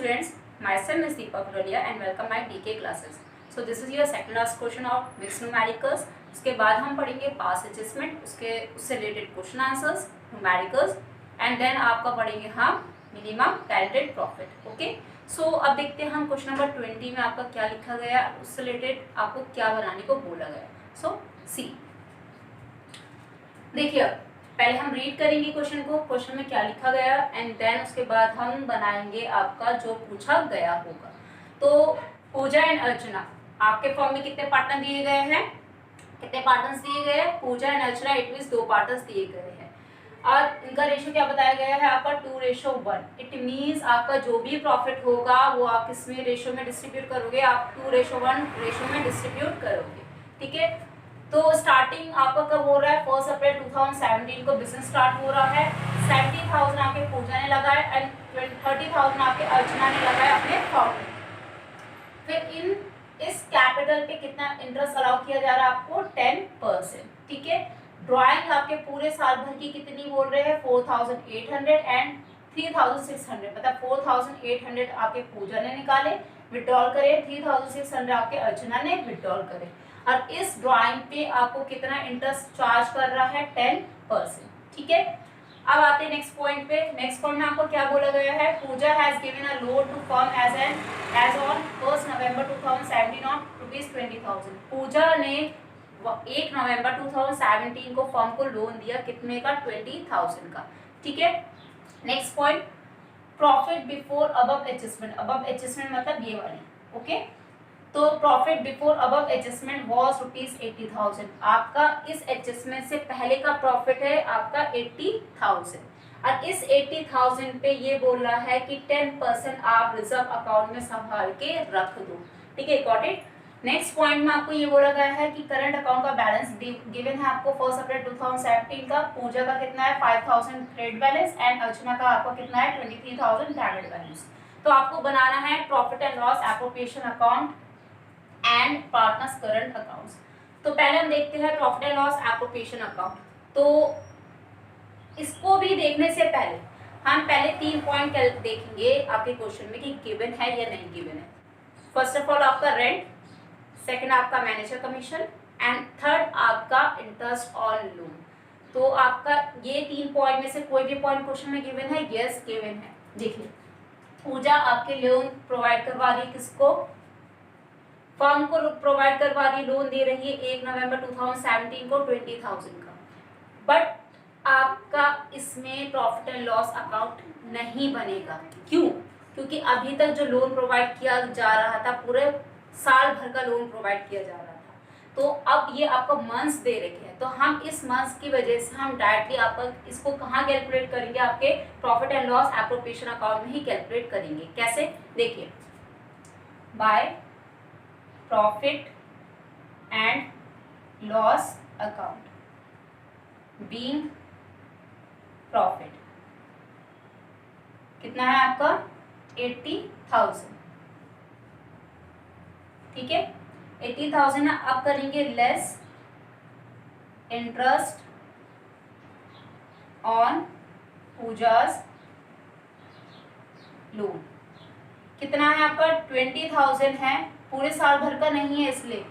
students, myself is Deepak Rolia and welcome my DK classes. So this is your second last question of mixed numericals. उसके बाद हम पढ़ेंगे past adjustment, उससे related question answers, numericals and then आपका पढ़ेंगे हम minimum calculated profit. Okay, so अब देखते हैं हम क्वेश्चन नंबर 20 में आपका क्या लिखा गया, उससे रिलेटेड आपको क्या बनाने को बोला गया. सो सी देखिए, पहले हम रीड करेंगे क्वेश्चन को, क्वेश्चन में क्या लिखा गया एंड देन उसके बाद हम बनाएंगे आपका जो पूछा गया होगा. तो पूजा एंड अर्चना आपके फॉर्म में कितने पार्टनर दिए गए हैं, कितने पार्टनर्स दिए गए हैं? Puja and Archana it means 2 partners दिए गए हैं और इनका रेशियो क्या बताया गया है आपका 2:1. इट मींस आपका जो भी प्रॉफिट होगा वो आप किसमें रेशियो में डिस्ट्रीब्यूट करोगे, आप 2:1 रेशियो में डिस्ट्रीब्यूट करोगे. ठीक है, तो स्टार्टिंग आपका कब हो रहा है? 1 अप्रैल 2017 को बिजनेस स्टार्ट हो रहा है. 70,000 आपके पूजा ने लगाए एंड 30,000 आपके अर्चना ने लगाए अपने फॉर्म में. फिर इस कैपिटल पे कितना इंटरेस्ट अलाउ किया जा रहा है आपको? 10%. ठीक है, ड्राइंग आपके पूरे साल भर की कितनी बोल रहे हैं? 4,800 एंड 3,600. मतलब 4,800 आपके पूजा ने निकाले विड्रॉल करे, 3,600 आपके अर्चना ने विड्रॉल करे. और इस ड्राइंग पे आपको कितना इंटरेस्ट चार्ज कर रहा है? 10%. ठीक है, अब आते हैं नेक्स्ट पॉइंट पे. नेक्स्ट पॉइंट में आपको क्या बोला गया है? Puja has given a loan to firm as on 1 November 2017 on ₹20,000. Puja ने 1 नवंबर 2017 को फर्म को लोन दिया, कितने का? 20,000 का. ठीक है, next point, profit before above adjustment. Above adjustment मतलब ये वाली. ओके, तो profit before above adjustment was ₹80,000. आपका इस एडजस्टमेंट से पहले का प्रॉफिट है आपका 80,000 और इस 80,000 पे ये बोल रहा है कि 10% आप रिजर्व अकाउंट में संभाल के रख दो. ठीक है, गॉट इट. नेक्स्ट पॉइंट में आपको ये बोला गया है कि करंट अकाउंट का बैलेंस गिवन है आपको 1 अप्रैल 2017 का. पूजा का कितना है? 5,000 क्रेडिट बैलेंस एंड अर्चना का आपका कितना है? 23,000 डेबिट बैलेंस. तो आपको बनाना है profit and loss appropriation account and partners current accounts. तो पहले हम देखते हैं profit and loss appropriation account. तो इसको भी देखने से पहले हम पहले 3 पॉइंट देखेंगे आपके क्वेश्चन में कि गिवन है या नहीं गिवन है. फर्स्ट ऑफ ऑल आपका रेंट, सेकंड आपका मैनेजर कमीशन एंड थर्ड आपका इंटरेस्ट ऑन लोन. तो आपका ये 3 पॉइंट में से कोई भी पॉइंट क्वेश्चन में गिवन है? यस गिवन है. देखिए, पूजा आपके लोन प्रोवाइड करवा रही है, किसको? फर्म को प्रोवाइड करवा रही, लोन दे रही है 1 नवंबर 2017 को 20,000 का. बट आपका इसमें प्रॉफिट एंड लॉस अकाउंट नहीं बनेगा. क्यों? क्योंकि अभी तक जो लोन प्रोवाइड किया जा रहा था, पूरे साल भर का लोन प्रोवाइड किया जा रहा था. तो अब ये आपको मंथ्स दे रखे हैं, तो हम इस मंथ्स की वजह से हम डायरेक्टली आपका इसको कहाँ कैलकुलेट करेंगे? आपके profit and loss appropriation account में ही कैलकुलेट करेंगे. कैसे? देखिए, by profit and loss account being profit कितना है आपका? 80,000. ठीक है, 80,000 है. अब करेंगे less interest on Pooja's loan. कितना है आपका? 20,000 है. पूरे साल भर का नहीं है, इसलिए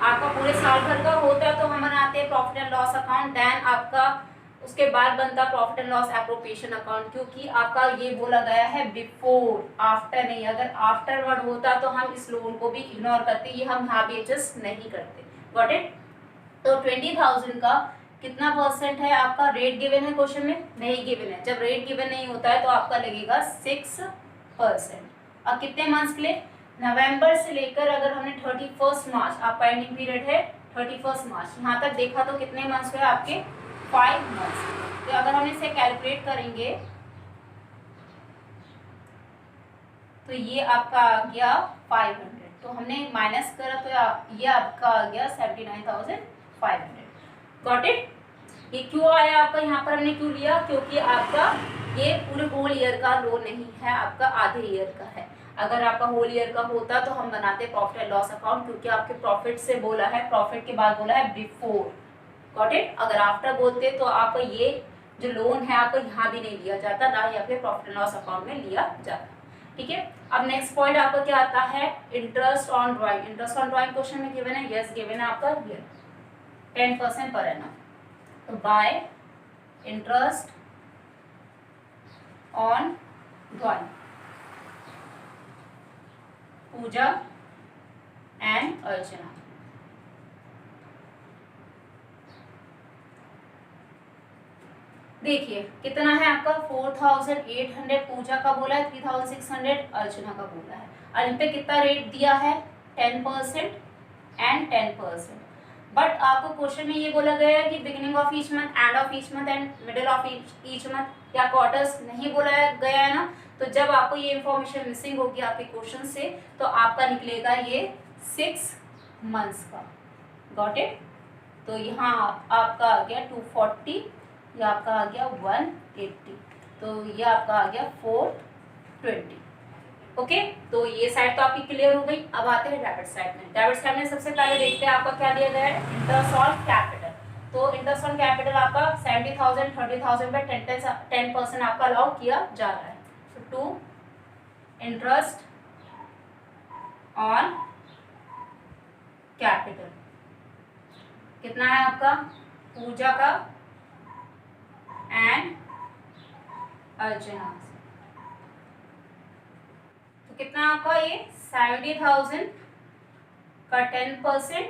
आपका पूरे साल भर का होता तो हम बनाते हैं profit and loss account, then आपका उसके बाद बनता profit and loss appropriation account. क्योंकि आपका ये बोला गया है बिफोर, आफ्टर नहीं. अगर आफ्टर वर्ड होता तो हम इस लोन को भी इग्नोर करते, ये हम यहाँ भी एडजस्ट नहीं करते. Got it. तो 20,000 का कितना परसेंट है आपका? रेट गिवन है क्वेश्चन में? नहीं गिवन है. जब रेट गिवन नहीं होता है तो आपका लगेगा 6%. और कितने मंथ्स के लिए? नवंबर से लेकर अगर हमने 31 मार्च आपका एंडिंग पीरियड है 31 मार्च, यहाँ तक देखा तो कितने मंथ्स हुए आपके? 5 मंथ्स. तो अगर हम इसे कैलकुलेट करेंगे तो ये आपका आ गया 500. तो हमने माइनस करा तो ये आपका आ गया 79,500. Got it. ये क्यों आया आपका? यहाँ पर हमने क्यों लिया? क्योंकि आपका ये पूरे होल ईयर का लोन नहीं है, आपका आधे ईयर का है. अगर आपका होल ईयर का होता तो हम बनाते प्रॉफिट एंड लॉस अकाउंट, क्योंकि आपके प्रॉफिट से बोला है, प्रॉफिट के बाद बोला है बिफोर. Got it. अगर आफ्टर बोलते तो आपका ये जो लोन है आपको यहाँ भी नहीं लिया जाता, ना ही आपके प्रॉफिट एंड लॉस अकाउंट में लिया जाता. ठीक है। अब नेक्स्ट पॉइंट आपका क्या आता है, interest on drawing. Interest on drawing question में गिवन है, यस गिवन है आपका ये 10% पर एनम। तो by interest on drawing Puja and Archana. देखिए कितना है आपका 4800 पूजा का बोला है, 3600 अर्चना का बोला है, और इन पे कितना रेट दिया है 10% एंड 10%। बट आपको क्वेश्चन में ये बोला गया है कि beginning of each month, end of each month and middle of each month या क्वार्टर्स नहीं बोला गया है ना। तो जब आपको ये इंफॉर्मेशन मिसिंग होगी आपके क्वेश्चन से, तो आपका निकलेगा ये 6 मंथ्स का। Got it. तो यहाँ आपका आ गया 240, ये आपका आ गया 180, तो ये आपका आ गया 420। ओके, तो ये साइड तो आपकी क्लियर हो गई। अब आते हैं डेबिट साइड में। डेबिट साइड में सबसे पहले देखते हैं आपका क्या दिया गया है, इंटरेस्ट ऑन कैपिटल। तो इंटरेस्ट ऑन कैपिटल आपका 70,000 30,000 पे 10% आपका अलाउ किया जा रहा है। टू इंटरेस्ट ऑन कैपिटल कितना है आपका, पूजा का एंड अर्चना, तो कितना आपका ये 70,000 का 10%,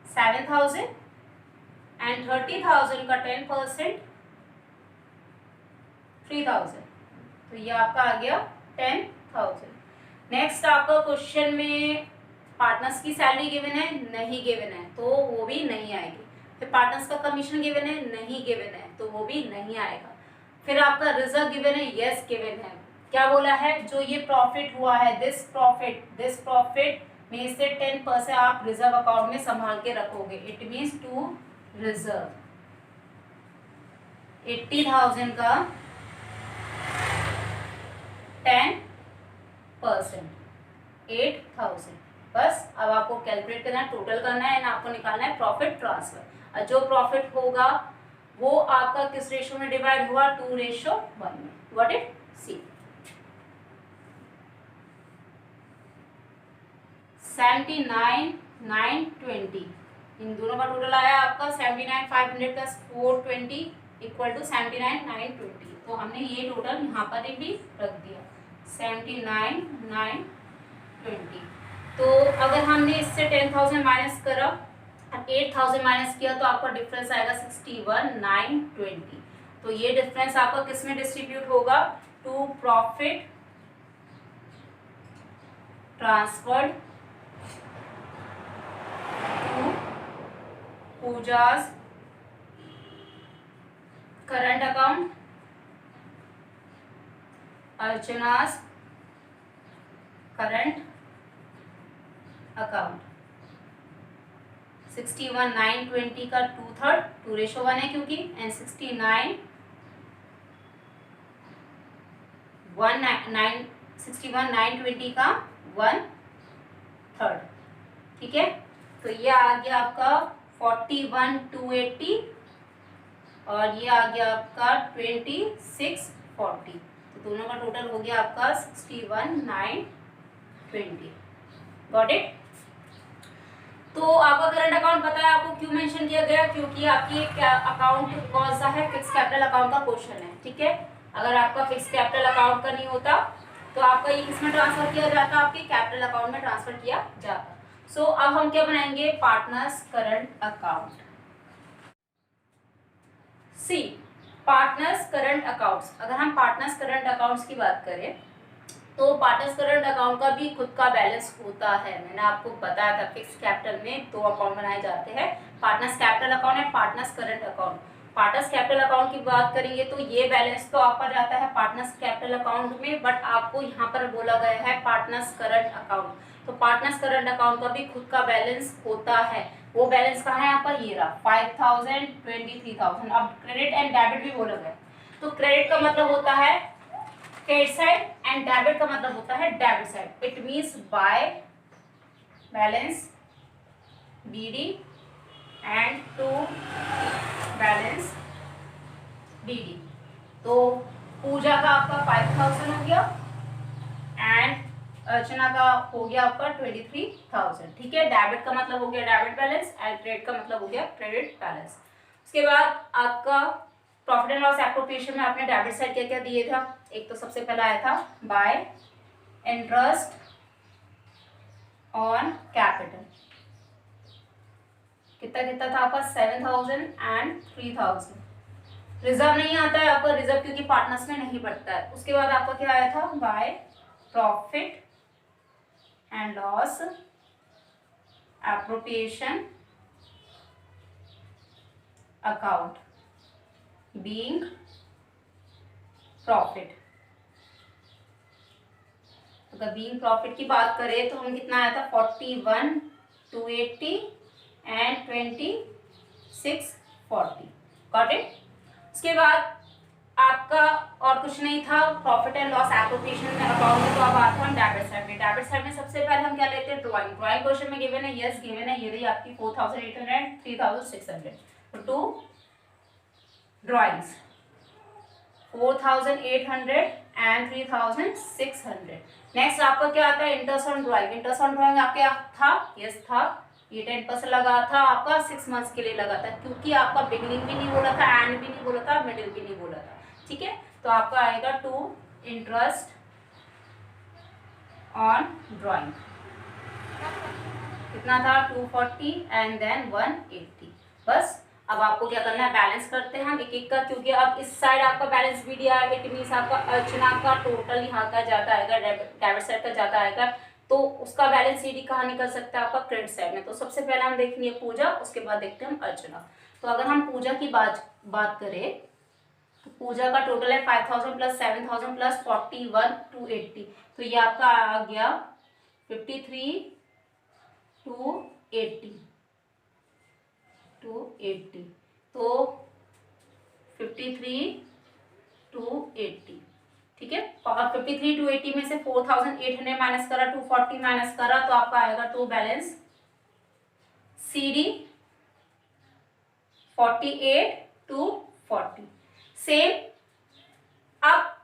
7,000 एंड 30,000 का 10%, 3,000। तो ये आपका आ गया 10,000। नेक्स्ट आपका क्वेश्चन में पार्टनर्स की सैलरी गिवन है, नहीं गिवन है, तो वो भी नहीं आएगी। फिर पार्टनर्स का कमीशन गिवन है, नहीं गिवन है, तो वो भी नहीं आएगा। फिर आपका रिजर्व गिवन है, यस गिवन है। क्या बोला है, जो ये प्रॉफिट हुआ है, दिस प्रॉफिट में से 10% आप रिजर्व अकाउंट में संभाल के रखोगे। इट मीन्स टू रिजर्व 80,000 का 10%, 8,000। बस अब आपको कैलकुलेट करना है, टोटल करना है, आपको निकालना है प्रॉफिट ट्रांसफर। और जो प्रॉफिट होगा वो आपका किस रेशो में डिवाइड हुआ, 2:1 में। व्हाट इट सी 79,920, इन दोनों का टोटल आया आपका 79,500 प्लस 420 इक्वल टू 79,920। तो हमने ये टोटल यहाँ पर भी रख दिया 79,920। तो अगर हमने इससे 10,000 माइनस करा, 8,000 माइनस किया, तो आपका डिफरेंस आएगा 61,920। तो ये डिफरेंस आपका किस में डिस्ट्रीब्यूट होगा, to profit transferred to Puja's current account, Archana's current account. 61,920 का 2/3, 2:1 है क्योंकि, एंड 61,920 का 1/3। ठीक है, तो ये आ गया आपका 41,280 और ये आ गया आपका 26,40। तो दोनों का टोटल हो गया आपका 61,920। Got it. तो आपका करंट अकाउंट पता है आपको क्यों मेंशन किया गया, क्योंकि आपकी एक अकाउंट कौन सा है, फिक्स कैपिटल अकाउंट का क्वेश्चन है। ठीक है, अगर आपका फिक्स कैपिटल अकाउंट का नहीं होता तो आपका ये किसमें ट्रांसफर किया जाता, आपके कैपिटल अकाउंट में ट्रांसफर किया जाता। सो अब हम क्या बनाएंगे, पार्टनर्स करंट अकाउंट। सी पार्टनर्स करंट अकाउंट्स। अगर हम पार्टनर्स करंट अकाउंट्स की बात करें तो पार्टनर्स करंट अकाउंट का भी खुद का बैलेंस होता है। मैंने आपको बताया था फिक्स कैपिटल में 2 अकाउंट बनाए जाते हैं, partners capital account and partners current account. Partners capital account की बात करेंगे तो ये बैलेंस तो आपका जाता है पार्टनर्स कैपिटल अकाउंट में, बट आपको यहाँ पर बोला गया है पार्टनर्स करंट अकाउंट। तो पार्टनर्स करंट अकाउंट का भी खुद का बैलेंस होता है। वो बैलेंस कहाँ है, यहाँ पर ये रहा 5,000, 23,000। अब क्रेडिट एंड डेबिट भी बोला गया। तो क्रेडिट का मतलब होता है क्रेडिट साइड एंड डेबिट का मतलब होता है debit side. It means by balance BD and to balance BD। तो पूजा का आपका 5,000 हो गया एंड अर्चना का हो गया आपका 23,000। ठीक है, डेबिट का मतलब हो गया डेबिट बैलेंस एंड क्रेडिट का मतलब हो गया क्रेडिट बैलेंस। उसके बाद आपका प्रॉफिट एंड लॉस एप्रोप्रिएशन में आपने डेबिट साइड क्या क्या दिए था, एक तो सबसे पहला आया था बाय इंटरेस्ट ऑन कैपिटल, कितना कितना था आपका 7,000 एंड 3,000। रिजर्व नहीं आता है आपका, रिजर्व क्योंकि पार्टनर्स में नहीं बढ़ता है। उसके बाद आपका क्या आया था by profit and loss appropriation account being profit. अगर बीइंग प्रॉफिट की बात करें तो हम कितना आया था 41,280 एंड 26,40। Got it. उसके बाद आपका और कुछ नहीं था प्रॉफिट एंड लॉस एप्रोप्रिएशन में अकाउंट में, तो अब आते हैं हम डेबिट साइड में। डेबिट साइड में सबसे पहले हम क्या लेते हैं ड्राइंग। ड्राइंग क्वेश्चन में गिवन है, यस गिवन है, ये रही आपकी 4,800 3,600। तो टू ड्राइंग्स 4,800 एंड 3,600। नेक्स्ट आपका क्या आता है interest on drawing. Interest on drawing आपके था, यस था, ये 10% लगा था आपका 6 मंथ्स के लिए लगा था, क्योंकि आपका बिगिनिंग भी नहीं बोला था, एंड भी नहीं बोला था, मिडिल भी नहीं बोला था। ठीक है, तो आपका आएगा टू इंटरेस्ट ऑन ड्राइंग, कितना था 240 एंड देन 180। बस अब आपको क्या करना है बैलेंस करते हैं हम एक एक का, क्योंकि अब इस साइड आपका बैलेंस भी दिया है, इट मींस आपका अर्चना का टोटल यहाँ का जाता आएगा, डेबिट साइड का जाता आएगा, तो उसका बैलेंस सीडी कहाँ निकल सकता है आपका क्रेडिट साइड में। तो सबसे पहले हम देखेंगे पूजा, उसके बाद देखते हैं हम अर्चना। तो अगर हम पूजा की बात करें तो पूजा का टोटल है 5,000 प्लस 7,000 प्लस 41,280, तो ये आपका आ गया 53,280 तो 53,280। ठीक है, और 53,280 में से 4,800 माइनस करा, 240 माइनस करा, तो आपका आएगा टू बैलेंस CD 48,240। सेम अब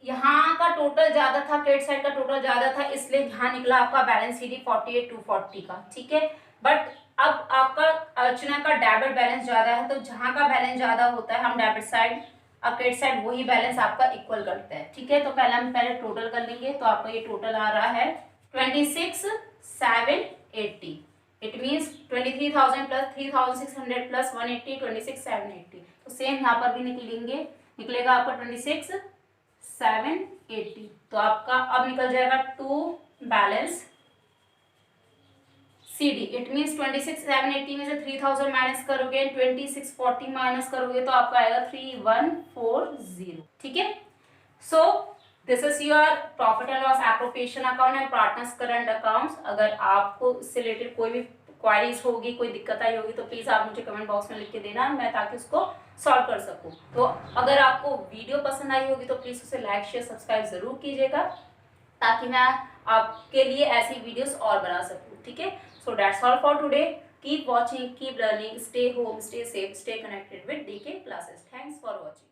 यहाँ का टोटल ज्यादा था, क्रेडिट साइड का टोटल ज्यादा था, इसलिए यहाँ निकला आपका बैलेंस CD 48,240 का। ठीक है, बट अब आपका अर्चना का डेबिट बैलेंस ज्यादा है, तो जहां का बैलेंस ज्यादा होता है हम डेबिट साइड और क्रेडिट साइड वही बैलेंस आपका इक्वल करते हैं। ठीक है, तो हम पहले टोटल कर लेंगे, तो आपका ये टोटल आ रहा है 26,780। It means 23,000 plus 3,600 plus 180 26,780। तो सेम यहाँ पर भी निकलेगा आपका 26,780। तो आपका अब निकल जाएगा to balance CD। It means 26,780 में से 3,000 माइनस करोगे, 26,40 माइनस करोगे, तो आपका आएगा 3,140। ठीक है, so this is your profit and loss appropriation account and partners current accounts. अगर आपको इससे रिलेटेड कोई भी क्वारीज होगी, कोई दिक्कत आई होगी, तो प्लीज आप मुझे कमेंट बॉक्स में लिख के देना, मैं ताकि उसको सॉल्व कर सकूं। तो अगर आपको वीडियो पसंद आई होगी तो प्लीज उसे लाइक शेयर सब्सक्राइब जरूर कीजिएगा, ताकि मैं आपके लिए ऐसी वीडियोस और बना सकूं। ठीक है, so that's all for today. Keep watching, keep learning, stay home, stay safe, stay connected with DK classes. Thanks for watching.